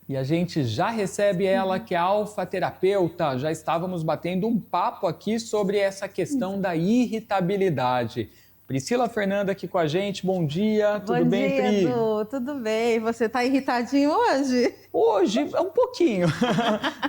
E a gente já recebe ela, que é alfa-terapeuta. Já estávamos batendo um papo aqui sobre essa questão da irritabilidade. Priscila Fernanda aqui com a gente, bom dia, tudo bem, Bom dia, Pri? Edu, tudo bem? Você tá irritadinho hoje? Hoje é um pouquinho.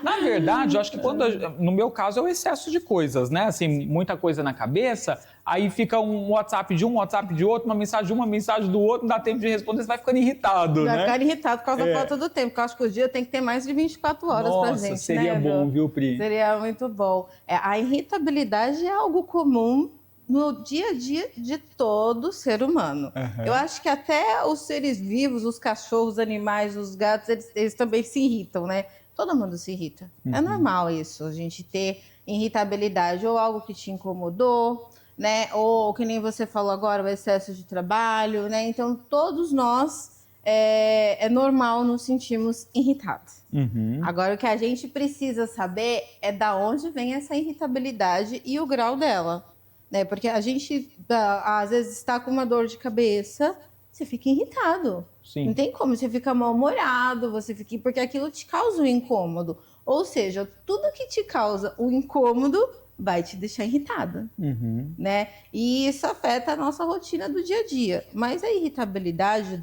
Na verdade, eu acho que no meu caso é o excesso de coisas, né? Assim, muita coisa na cabeça, aí fica um WhatsApp de um, WhatsApp de outro, uma mensagem de um, uma mensagem do outro, não dá tempo de responder, você vai ficando irritado, Vai né? ficar irritado por causa da falta do tempo, porque eu acho que o dia tem que ter mais de 24 horas pra Nossa, gente, seria né, Edu? bom, viu, Pri? Seria muito bom. A irritabilidade é algo comum no dia a dia de todo ser humano. Aham. Eu acho que até os seres vivos, os cachorros, os animais, os gatos, eles também se irritam, né? Todo mundo se irrita. É normal isso, a gente ter irritabilidade ou algo que te incomodou, né? Ou que nem você falou agora, o excesso de trabalho, né? Então, todos nós é normal nos sentirmos irritados. Agora, o que a gente precisa saber é da onde vem essa irritabilidade e o grau dela, né? Porque a gente, às vezes, está com uma dor de cabeça, você fica irritado. Sim. Não tem como, você fica mal-humorado, porque aquilo te causa um incômodo. Ou seja, tudo que te causa um incômodo vai te deixar irritada, né? E isso afeta a nossa rotina do dia a dia. Mas a irritabilidade,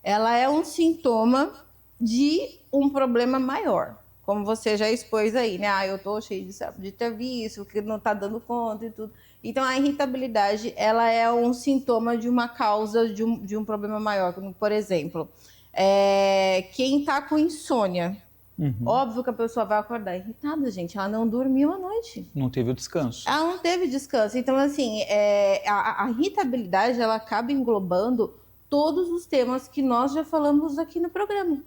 ela é um sintoma de um problema maior. Como você já expôs aí, né? Eu tô cheio de ter visto, que não tá dando conta e tudo. Então, a irritabilidade, ela é um sintoma de uma causa de um problema maior. Como, por exemplo, quem tá com insônia. Óbvio que a pessoa vai acordar irritada, gente. Ela não dormiu à noite. Não teve o descanso. Ela não teve descanso. Então, assim, a irritabilidade, ela acaba englobando todos os temas que nós já falamos aqui no programa.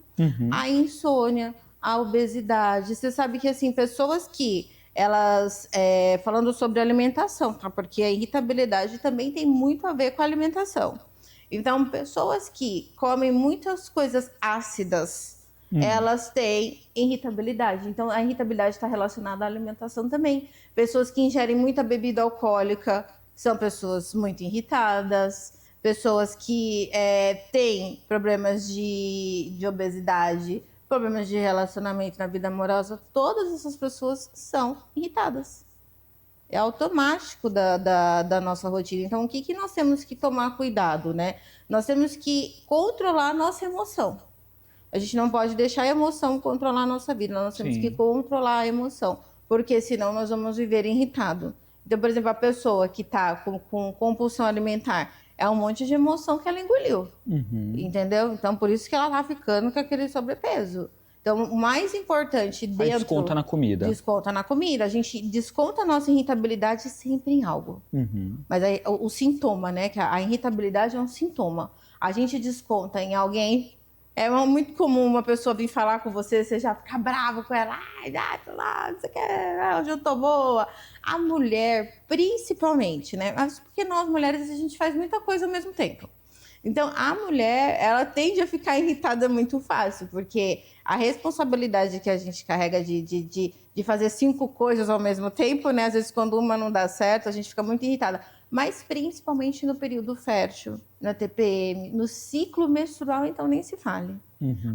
A insônia, a obesidade. Você sabe que, assim, pessoas que elas, falando sobre alimentação, tá? Porque a irritabilidade também tem muito a ver com a alimentação. Então, pessoas que comem muitas coisas ácidas, elas têm irritabilidade. Então, a irritabilidade está relacionada à alimentação também. Pessoas que ingerem muita bebida alcoólica são pessoas muito irritadas. Pessoas que têm problemas de obesidade, problemas de relacionamento na vida amorosa, todas essas pessoas são irritadas. É automático da nossa rotina. Então, o que nós temos que tomar cuidado, né? Nós temos que controlar a nossa emoção. A gente não pode deixar a emoção controlar a nossa vida. Nós temos que controlar a emoção, porque senão nós vamos viver irritado. Então, por exemplo, a pessoa que está com compulsão alimentar, é um monte de emoção que ela engoliu, entendeu? Então, por isso que ela está ficando com aquele sobrepeso. Então, o mais importante dentro... Aí desconta na comida. Desconta na comida. A gente desconta a nossa irritabilidade sempre em algo. Mas aí, o sintoma, né? Que a irritabilidade é um sintoma. A gente desconta em alguém... É muito comum uma pessoa vir falar com você, você já fica bravo com ela. Ai, tô lá, não sei o que, hoje eu tô boa. A mulher, principalmente, né? Mas porque nós mulheres, a gente faz muita coisa ao mesmo tempo. Então, a mulher, ela tende a ficar irritada muito fácil, porque a responsabilidade que a gente carrega de fazer 5 coisas ao mesmo tempo, né? Às vezes, quando uma não dá certo, a gente fica muito irritada. Mas, principalmente no período fértil, na TPM, no ciclo menstrual, então nem se fale.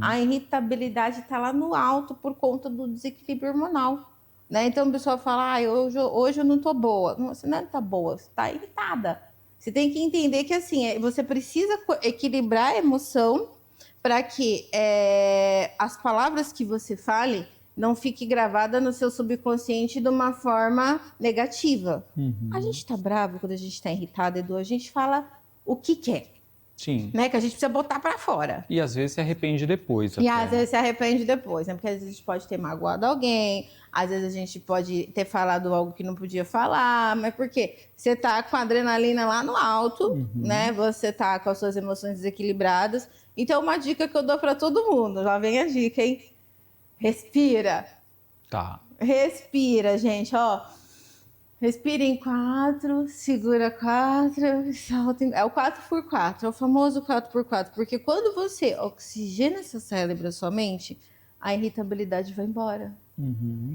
A irritabilidade está lá no alto por conta do desequilíbrio hormonal, né? Então, a pessoa fala, hoje eu não tô boa. Não, você não tá boa, você tá irritada. Você tem que entender que, assim, você precisa equilibrar a emoção para que as palavras que você fale não fique gravada no seu subconsciente de uma forma negativa. A gente tá bravo quando a gente tá irritado, Edu, a gente fala o que quer. Sim. Né? Que a gente precisa botar para fora. E às vezes se arrepende depois. E às vezes se arrepende depois, né? Porque às vezes a gente pode ter magoado alguém, às vezes a gente pode ter falado algo que não podia falar, mas por quê? Você tá com a adrenalina lá no alto, né? Você tá com as suas emoções desequilibradas. Então, uma dica que eu dou para todo mundo, já vem a dica, hein? Respira. Tá. Respira, gente, ó. Respira em 4, segura 4, solta em... É o 4x4, é o famoso 4x4. Porque quando você oxigena seu cérebro, sua mente, a irritabilidade vai embora.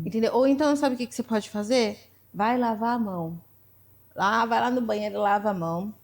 Entendeu? Ou então, sabe o que você pode fazer? Vai lavar a mão. Vai lá no banheiro, lava a mão.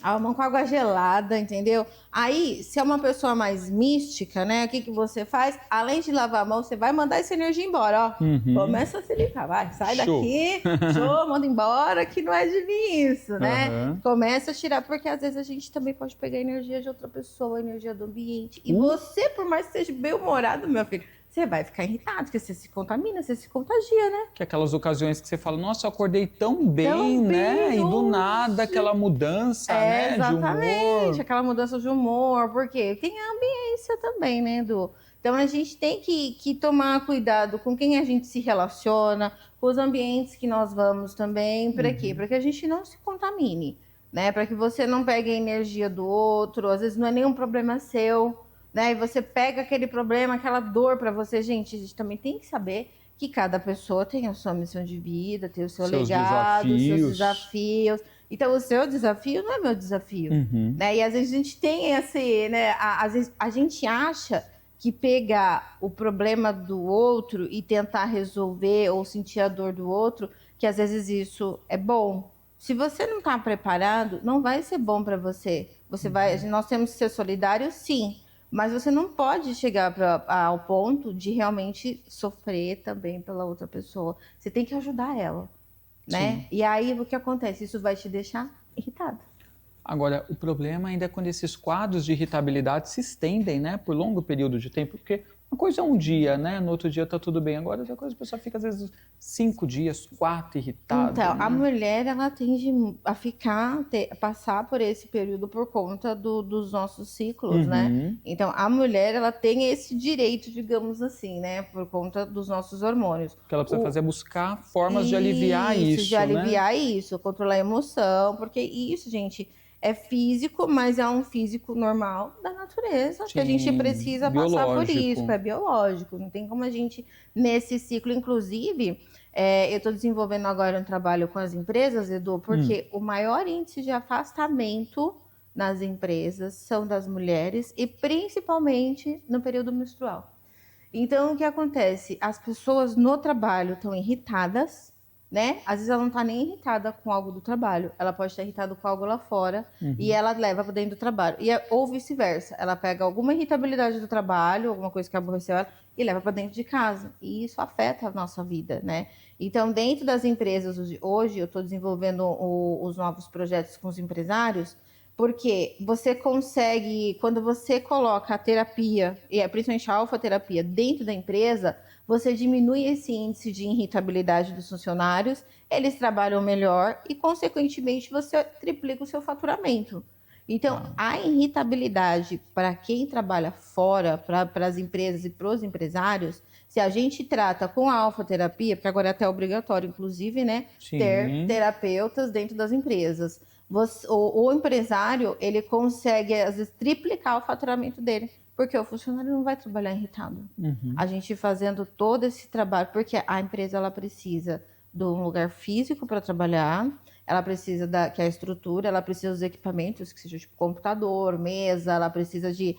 A mão com água gelada, entendeu? Aí, se é uma pessoa mais mística, né? O que que você faz? Além de lavar a mão, você vai mandar essa energia embora, ó. Começa a se limpar, vai, sai Show. daqui, show, manda embora, que não é de mim isso, né? Começa a tirar, porque às vezes a gente também pode pegar a energia de outra pessoa, a energia do ambiente. E você, por mais que seja bem-humorado, meu filho, você vai ficar irritado, porque você se contamina, você se contagia, né? Que é aquelas ocasiões que você fala, nossa, eu acordei tão bem, né? E do nada aquela mudança, né? Exatamente, De humor. aquela mudança de humor, porque tem a ambiência também, né, Edu? Então a gente tem que tomar cuidado com quem a gente se relaciona, com os ambientes que nós vamos também, para quê? Para que a gente não se contamine, né? Para que você não pegue a energia do outro, às vezes não é nenhum problema seu, né? E você pega aquele problema, aquela dor para você, gente, a gente também tem que saber que cada pessoa tem a sua missão de vida, tem o seu Seus legado, os seus desafios. desafios. Então, o seu desafio não é meu desafio, né? E às vezes a gente tem esse, né? Às vezes a gente acha que pegar o problema do outro e tentar resolver ou sentir a dor do outro, que às vezes isso é bom. Se você não está preparado, não vai ser bom para você. Você vai, nós temos que ser solidários, sim, mas você não pode chegar ao ponto de realmente sofrer também pela outra pessoa. Você tem que ajudar ela, né? Sim. E aí o que acontece? Isso vai te deixar irritado. Agora, o problema ainda é quando esses quadros de irritabilidade se estendem, né? Por longo período de tempo, porque uma coisa é um dia, né? No outro dia tá tudo bem. Agora, outra coisa, a pessoa fica às vezes 5 dias, 4 irritada. Então, né? a mulher, ela tende a ficar, passar por esse período por conta dos nossos ciclos, né? Então, a mulher, ela tem esse direito, digamos assim, né? Por conta dos nossos hormônios. O que ela precisa fazer é buscar formas de aliviar isso, de né? aliviar isso, controlar a emoção, porque isso, gente, é físico, mas é um físico normal da natureza, que a gente Sim, precisa passar por biológico. isso, é biológico, não tem como a gente, nesse ciclo, inclusive, eu estou desenvolvendo agora um trabalho com as empresas, Edu, porque o maior índice de afastamento nas empresas são das mulheres e principalmente no período menstrual. Então, o que acontece? As pessoas no trabalho estão irritadas, né? Às vezes ela não está nem irritada com algo do trabalho, ela pode estar irritada com algo lá fora e ela leva para dentro do trabalho. Ou vice-versa, ela pega alguma irritabilidade do trabalho, alguma coisa que aborreceu ela e leva para dentro de casa. E isso afeta a nossa vida, né? Então, dentro das empresas hoje, eu estou desenvolvendo os novos projetos com os empresários. Porque você consegue, quando você coloca a terapia, e principalmente a alfa-terapia, dentro da empresa, você diminui esse índice de irritabilidade dos funcionários, eles trabalham melhor e, consequentemente, você triplica o seu faturamento. Então, a irritabilidade para quem trabalha fora, para as empresas e para os empresários, se a gente trata com a alfa-terapia, porque agora é até obrigatório, inclusive, né, ter terapeutas dentro das empresas. O empresário, ele consegue, às vezes, triplicar o faturamento dele, porque o funcionário não vai trabalhar irritado. A gente fazendo todo esse trabalho, porque a empresa, ela precisa de um lugar físico para trabalhar, ela precisa que é a estrutura, ela precisa dos equipamentos, que seja tipo computador, mesa, ela precisa de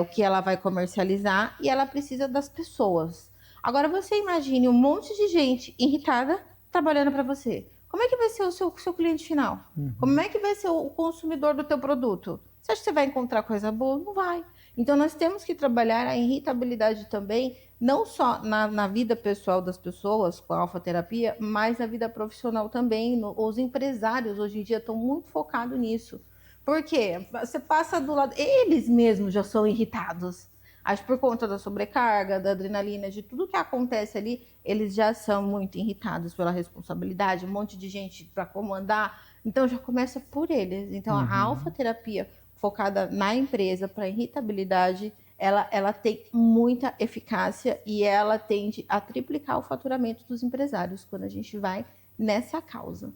o que ela vai comercializar e ela precisa das pessoas. Agora você imagine um monte de gente irritada trabalhando para você. Como é que vai ser o seu cliente final? Como é que vai ser o consumidor do teu produto? Você acha que você vai encontrar coisa boa? Não vai. Então, nós temos que trabalhar a irritabilidade também, não só na vida pessoal das pessoas, com a alfa-terapia, mas na vida profissional também. Os empresários, hoje em dia, estão muito focados nisso. Por quê? Você passa do lado... Eles mesmos já são irritados. Acho que por conta da sobrecarga, da adrenalina, de tudo que acontece ali, eles já são muito irritados pela responsabilidade, um monte de gente para comandar. Então, já começa por eles. Então, a alfa-terapia focada na empresa para irritabilidade, ela tem muita eficácia e ela tende a triplicar o faturamento dos empresários quando a gente vai nessa causa.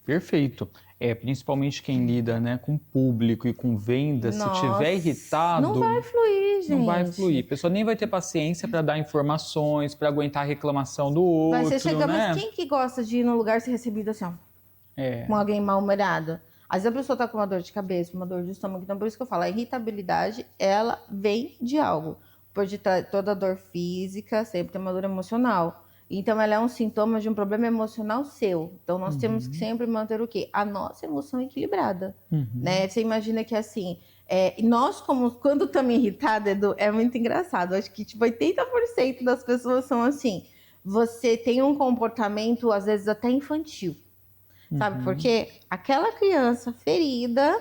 Perfeito. Principalmente quem lida, né, com público e com venda, se tiver irritado... Não vai fluir, gente. Não vai fluir. A pessoa nem vai ter paciência para dar informações, para aguentar a reclamação do outro, Vai ser chegar, né? mas quem que gosta de ir num lugar ser recebido assim, ó, com alguém mal-humorado? Às vezes a pessoa tá com uma dor de cabeça, uma dor de estômago, então por isso que eu falo, a irritabilidade, ela vem de algo. Por detrás toda dor física, sempre tem uma dor emocional. Então, ela é um sintoma de um problema emocional seu. Então, nós temos que sempre manter o quê? A nossa emoção equilibrada, né? Você imagina que, assim, nós, quando estamos irritados, Edu, é muito engraçado. Acho que, tipo, 80% das pessoas são assim. Você tem um comportamento, às vezes, até infantil. Sabe por quê? Aquela criança ferida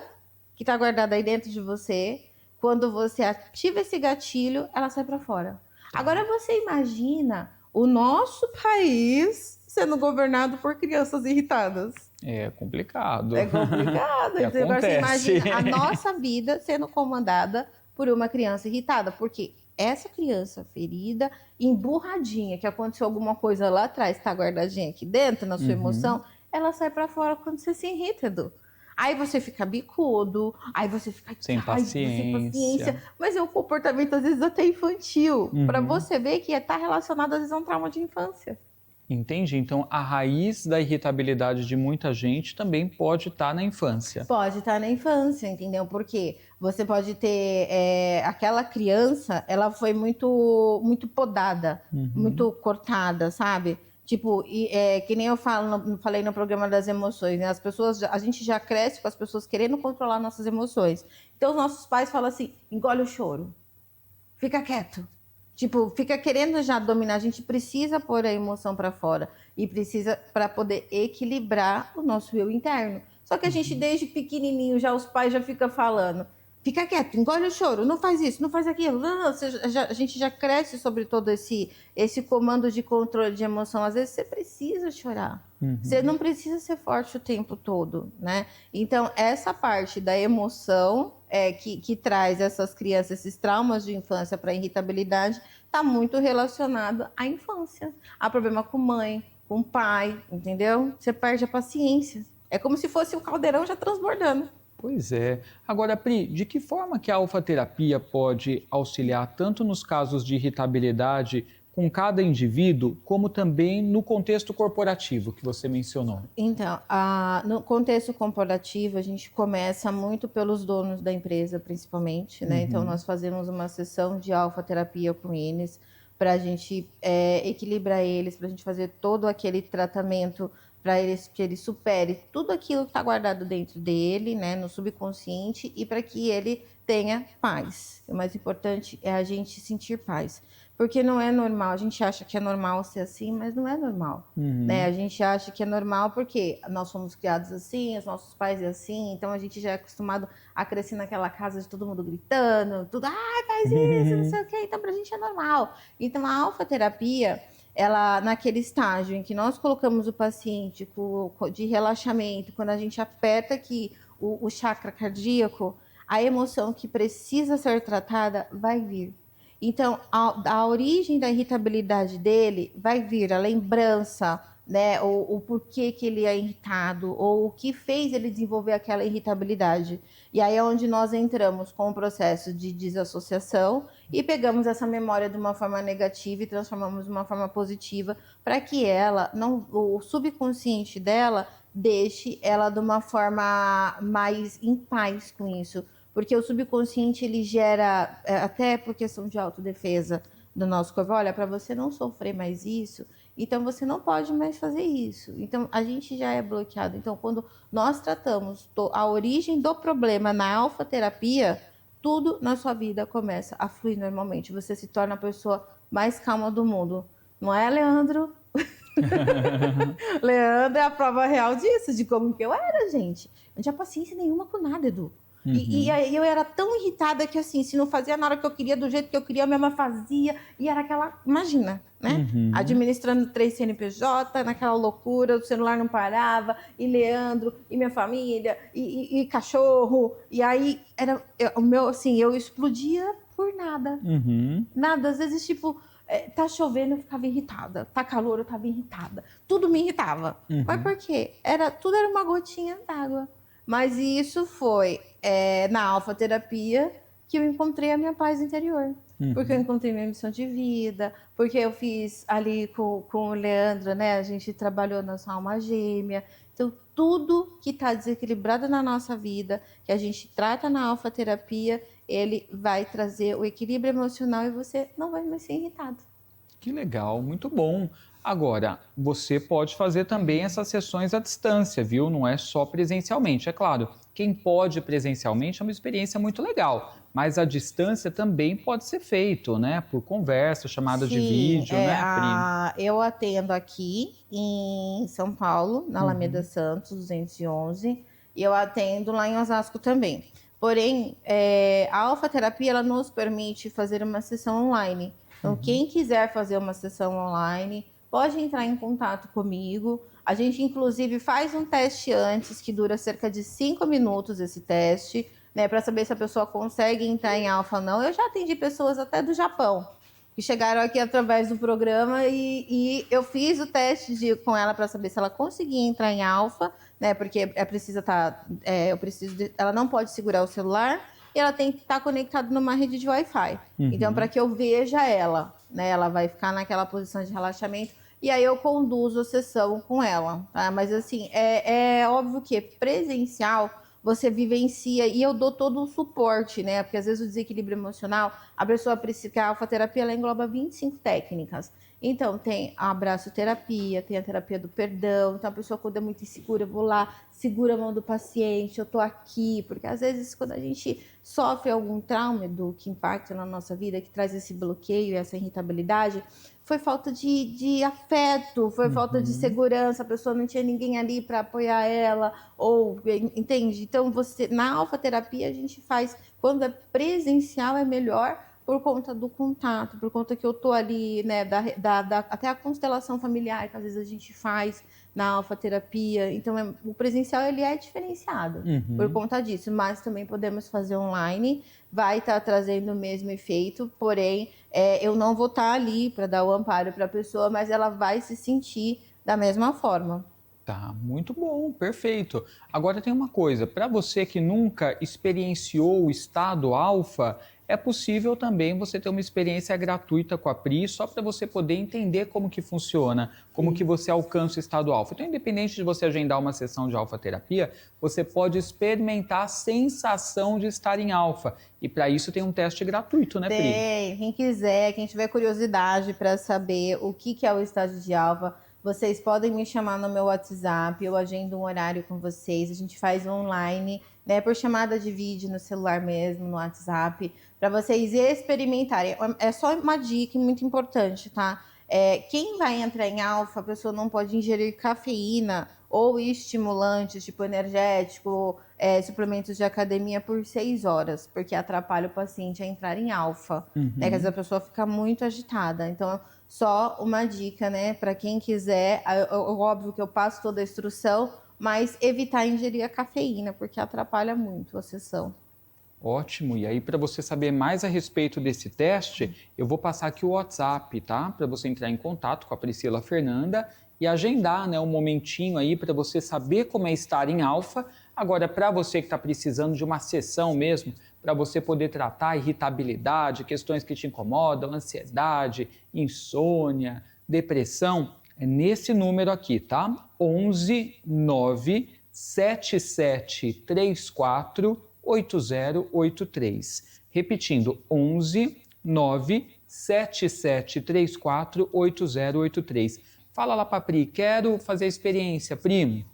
que está guardada aí dentro de você, quando você ativa esse gatilho, ela sai para fora. Agora você imagina o nosso país sendo governado por crianças irritadas. É complicado. É complicado. Então, agora você imagina a nossa vida sendo comandada por uma criança irritada, porque essa criança ferida, emburradinha, que aconteceu alguma coisa lá atrás, está guardadinha aqui dentro, na sua emoção, ela sai para fora quando você se irrita, Edu. Aí você fica bicudo, aí você fica sem paciência. Mas é um comportamento, às vezes, até infantil. Para você ver que está relacionado, às vezes, a um trauma de infância. Entendi. Então, a raiz da irritabilidade de muita gente também pode estar na infância. Pode estar na infância, entendeu? Porque você pode ter... aquela criança, ela foi muito, muito podada, muito cortada, sabe? Tipo, que nem eu falei no programa das emoções, né? A gente já cresce com as pessoas querendo controlar nossas emoções. Então, os nossos pais falam assim, engole o choro, fica quieto. Tipo, fica querendo já dominar. A gente precisa pôr a emoção para fora e precisa para poder equilibrar o nosso eu interno. Só que a gente, desde pequenininho, os pais já ficam falando, fica quieto, engole o choro, não faz isso, não faz aquilo. Não, a gente já cresce sobre todo esse comando de controle de emoção. Às vezes você precisa chorar. Você não precisa ser forte o tempo todo, né? Então, essa parte da emoção que traz essas crianças, esses traumas de infância para irritabilidade, está muito relacionado à infância. Há problema com mãe, com pai, entendeu? Você perde a paciência. É como se fosse um caldeirão já transbordando. Pois é. Agora, Pri, de que forma que a alfaterapia pode auxiliar tanto nos casos de irritabilidade com cada indivíduo, como também no contexto corporativo que você mencionou? Então, no contexto corporativo, a gente começa muito pelos donos da empresa, principalmente, né? Então, nós fazemos uma sessão de alfaterapia com eles, para a gente equilibrar eles, para a gente fazer todo aquele tratamento para que ele supere tudo aquilo que está guardado dentro dele, né, no subconsciente, e para que ele tenha paz. O mais importante é a gente sentir paz, porque não é normal. A gente acha que é normal ser assim, mas não é normal, né? A gente acha que é normal porque nós fomos criados assim, os nossos pais é assim, então a gente já é acostumado a crescer naquela casa de todo mundo gritando, tudo, faz isso, não sei o quê, então pra gente é normal. Então a alfaterapia, ela, naquele estágio em que nós colocamos o paciente de relaxamento, quando a gente aperta aqui o chakra cardíaco, a emoção que precisa ser tratada vai vir. Então, a origem da irritabilidade dele vai vir, a lembrança, né, o porquê que ele é irritado, ou o que fez ele desenvolver aquela irritabilidade. E aí é onde nós entramos com o processo de desassociação e pegamos essa memória de uma forma negativa e transformamos de uma forma positiva, para que o subconsciente dela deixe ela de uma forma mais em paz com isso. Porque o subconsciente, ele gera, até por questão de autodefesa do nosso corpo, olha, para você não sofrer mais isso, então você não pode mais fazer isso. Então, a gente já é bloqueado. Então, quando nós tratamos a origem do problema na alfaterapia, tudo na sua vida começa a fluir normalmente. Você se torna a pessoa mais calma do mundo. Não é, Leandro? Leandro é a prova real disso, de como que eu era, gente. Eu não tinha paciência nenhuma com nada, Edu. E aí eu era tão irritada que, assim, se não fazia na hora que eu queria, do jeito que eu queria, a minha mãe fazia. E era aquela, imagina, né? Administrando 3 CNPJ, naquela loucura, o celular não parava, e Leandro, e minha família, e cachorro. E aí, eu explodia por nada. Nada, às vezes, tipo, tá chovendo, eu ficava irritada. Tá calor, eu tava irritada. Tudo me irritava. Mas por quê? Tudo era uma gotinha d'água. Mas isso foi na alfaterapia que eu encontrei a minha paz interior. Porque eu encontrei minha missão de vida, porque eu fiz ali com o Leandro, né? A gente trabalhou na sua alma gêmea. Então, tudo que está desequilibrado na nossa vida, que a gente trata na alfaterapia, ele vai trazer o equilíbrio emocional e você não vai mais ser irritado. Que legal, muito bom. Agora, você pode fazer também essas sessões à distância, viu? Não é só presencialmente. É claro, quem pode presencialmente é uma experiência muito legal, mas à distância também pode ser feito, né? Por conversa, chamada de Sim, vídeo, né, Pri? eu atendo aqui em São Paulo, na Alameda Uhum, Santos, 211, e eu atendo lá em Osasco também. Porém, a alfaterapia ela nos permite fazer uma sessão online. Então, uhum. quem quiser fazer uma sessão online, pode entrar em contato comigo. A gente, inclusive, faz um teste antes, que dura cerca de 5 minutos esse teste, né, para saber se a pessoa consegue entrar em alfa ou não. Eu já atendi pessoas até do Japão que chegaram aqui através do programa e eu fiz o teste com ela para saber se ela conseguia entrar em alfa, né? Porque ela não pode segurar o celular e ela tem que estar conectada numa rede de Wi-Fi. Então, para Uhum. que eu veja ela, né? Ela vai ficar naquela posição de relaxamento e aí eu conduzo a sessão com ela, tá? Mas assim, é óbvio que presencial você vivencia e eu dou todo o suporte, né? Porque às vezes o desequilíbrio emocional, a pessoa precisa, que a alfaterapia ela engloba 25 técnicas. Então, tem a abraçoterapia, tem a terapia do perdão. Então, a pessoa, quando é muito insegura, eu vou lá, segura a mão do paciente, eu tô aqui. Porque às vezes, quando a gente sofre algum trauma, Edu, que impacta na nossa vida, que traz esse bloqueio, essa irritabilidade, foi falta de afeto, foi falta de Uhum. segurança, a pessoa não tinha ninguém ali para apoiar ela, ou entende? Então, você na alfaterapia a gente faz, quando é presencial é melhor por conta do contato, por conta que eu tô ali, né, até a constelação familiar que às vezes a gente faz na alfaterapia. Então, o presencial ele é diferenciado por Uhum. conta disso, mas também podemos fazer online, vai estar trazendo o mesmo efeito, porém, eu não vou estar ali para dar o amparo para a pessoa, mas ela vai se sentir da mesma forma. Tá, muito bom, perfeito. Agora tem uma coisa, para você que nunca experienciou o estado alfa, é possível também você ter uma experiência gratuita com a Pri, só para você poder entender como que funciona, como que você alcança o estado alfa. Então, independente de você agendar uma sessão de alfa terapia, você pode experimentar a sensação de estar em alfa. E para isso tem um teste gratuito, né, Pri? Tem, quem quiser, quem tiver curiosidade para saber o que é o estágio de alfa, vocês podem me chamar no meu WhatsApp, eu agendo um horário com vocês, a gente faz online, né, por chamada de vídeo no celular mesmo, no WhatsApp, para vocês experimentarem. É só uma dica muito importante, tá? Quem vai entrar em alfa, a pessoa não pode ingerir cafeína ou estimulantes, tipo energético, suplementos de academia por 6 horas, porque atrapalha o paciente a entrar em alfa, né? Que às vezes a Uhum. pessoa fica muito agitada. Então, só uma dica, né? Para quem quiser, óbvio que eu passo toda a instrução, mas evitar ingerir a cafeína, porque atrapalha muito a sessão. Ótimo. E aí, para você saber mais a respeito desse teste, eu vou passar aqui o WhatsApp, tá? Para você entrar em contato com a Priscila Fernanda e agendar, né, um momentinho aí para você saber como é estar em alfa. Agora, para você que está precisando de uma sessão mesmo, para você poder tratar irritabilidade, questões que te incomodam, ansiedade, insônia, depressão, é nesse número aqui, tá? 11 9 7734 8083. Repetindo, 11 9 7734 8083. Fala lá para Pri, quero fazer a experiência, Pri,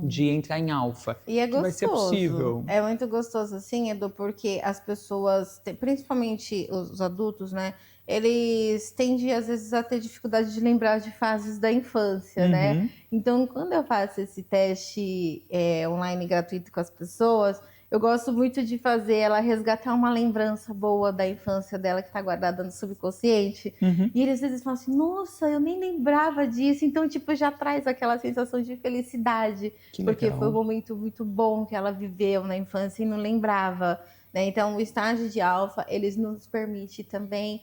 de entrar em alfa, E é que vai ser gostoso. possível. É muito gostoso assim, Edu, porque as pessoas, principalmente os adultos, né? Eles tendem, às vezes, a ter dificuldade de lembrar de fases da infância, né? Uhum. Então, quando eu faço esse teste online gratuito com as pessoas, eu gosto muito de fazer ela resgatar uma lembrança boa da infância dela que está guardada no subconsciente. Uhum. E eles às vezes falam assim, nossa, eu nem lembrava disso. Então, tipo, já traz aquela sensação de felicidade Que porque foi um legal. momento muito bom que ela viveu na infância e não lembrava, né? Então, o estágio de alfa, eles nos permite também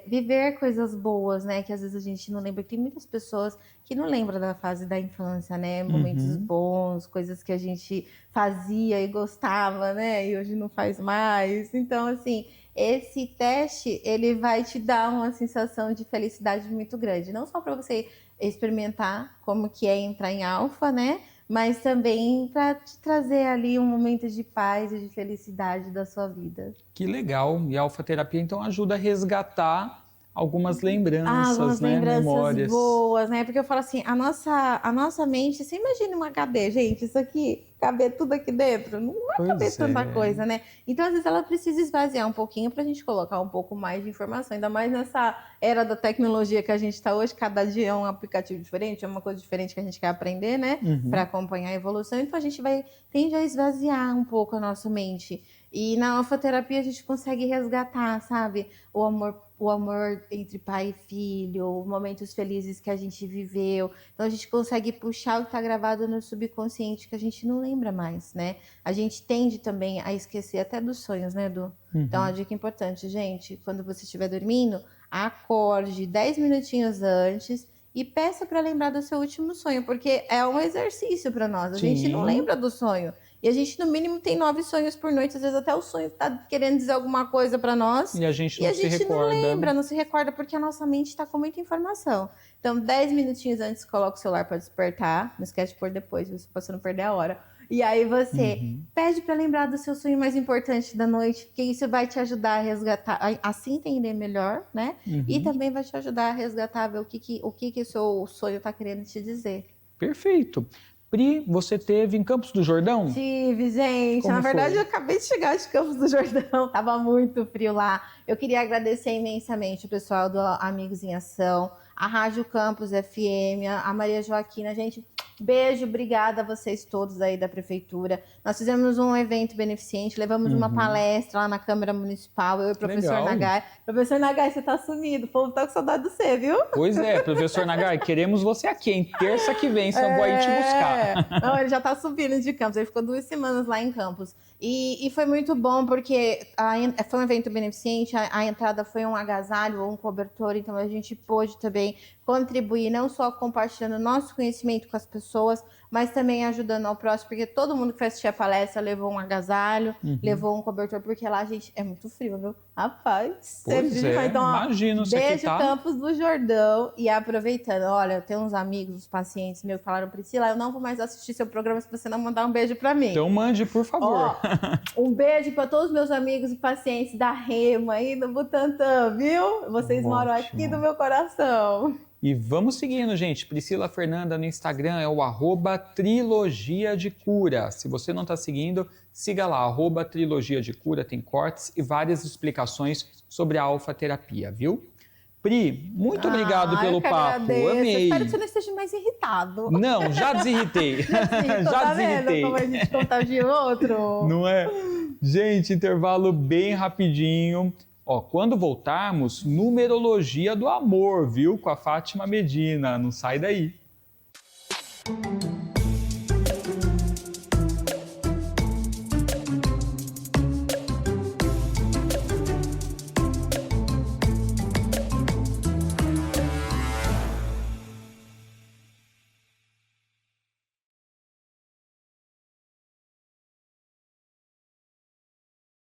viver coisas boas, né? Que às vezes a gente não lembra. Tem muitas pessoas que não lembram da fase da infância, né? Momentos Uhum. bons, coisas que a gente fazia e gostava, né? E hoje não faz mais. Então, assim, esse teste, ele vai te dar uma sensação de felicidade muito grande. Não só para você experimentar como que é entrar em alfa, né? Mas também para te trazer ali um momento de paz e de felicidade da sua vida. Que legal. E a alfa-terapia, então, ajuda a resgatar algumas lembranças, Algumas né? lembranças Memórias. boas, né? Porque eu falo assim, a nossa mente, você imagina uma HD, gente, isso aqui, caber tudo aqui dentro, não vai caber Pois tanta é. coisa, né? Então, às vezes, ela precisa esvaziar um pouquinho para a gente colocar um pouco mais de informação, ainda mais nessa era da tecnologia que a gente está hoje, cada dia é um aplicativo diferente, é uma coisa diferente que a gente quer aprender, né? Para acompanhar a evolução, então a gente tende a esvaziar um pouco a nossa mente. E na alfaterapia a gente consegue resgatar, sabe? O amor entre pai e filho, momentos felizes que a gente viveu. Então a gente consegue puxar o que está gravado no subconsciente que a gente não lembra mais, né? A gente tende também a esquecer até dos sonhos, né, Edu? Então, uma dica importante, gente, quando você estiver dormindo, acorde 10 minutinhos antes e peça para lembrar do seu último sonho, porque é um exercício para nós. A gente não lembra do sonho. E a gente, no mínimo, tem 9 sonhos por noite. Às vezes até o sonho tá querendo dizer alguma coisa para nós. E a gente E não a se gente recorda. não lembra, não se recorda, porque a nossa mente está com muita informação. Então, 10 minutinhos antes, coloca o celular para despertar. Não esquece de pôr depois, pra você não perder a hora. E aí você pede para lembrar do seu sonho mais importante da noite, porque isso vai te ajudar a resgatar, a se entender melhor, né? E também vai te ajudar a resgatar, ver o que o seu sonho está querendo te dizer. Perfeito. Pri, você teve em Campos do Jordão? Tive, gente. Como Na verdade, foi? eu acabei de chegar de Campos do Jordão. Tava muito frio lá. Eu queria agradecer imensamente o pessoal do Amigos em Ação, a Rádio Campus FM, a Maria Joaquina. Gente, beijo, obrigada a vocês todos aí da Prefeitura. Nós fizemos um evento beneficente, levamos uma palestra lá na Câmara Municipal, eu e o professor Legal. Nagai. Professor Nagai, você tá sumido, o povo tá com saudade de você, viu? Pois é, professor Nagai, queremos você aqui, hein? Terça que vem, eu vou aí te buscar. Não, ele já tá subindo de Campos, ele ficou 2 semanas lá em Campos. E foi muito bom, porque foi um evento beneficente, a entrada foi um agasalho ou um cobertor, então a gente pôde também contribuir, não só compartilhando nosso conhecimento com as pessoas, mas também ajudando ao próximo, porque todo mundo que foi assistir a palestra levou um agasalho, levou um cobertor, porque lá, gente, é muito frio, viu? Rapaz, Pois é, então, imagino você aqui, beijo, tá? Campos do Jordão. E aproveitando, olha, eu tenho uns amigos, uns pacientes meus que falaram, Priscila, eu não vou mais assistir seu programa se você não mandar um beijo pra mim. Então mande, por favor. Ó, um beijo para todos os meus amigos e pacientes da Rema aí do Butantã, viu? Vocês moram aqui no meu coração. E vamos seguindo, gente. Priscila Fernanda no Instagram é o @trilogia de cura. Se você não está seguindo, siga lá, @trilogia de cura, tem cortes e várias explicações sobre a alfaterapia, viu? Pri, muito obrigado pelo papo. Agradeço. Amei. Espero que você não esteja mais irritado. Não, já desirritei. Já Já desirritei. vendo como a gente contagia o outro? Não é? Gente, intervalo bem rapidinho. Ó, quando voltarmos, numerologia do amor, viu? Com a Fátima Medina. Não sai daí.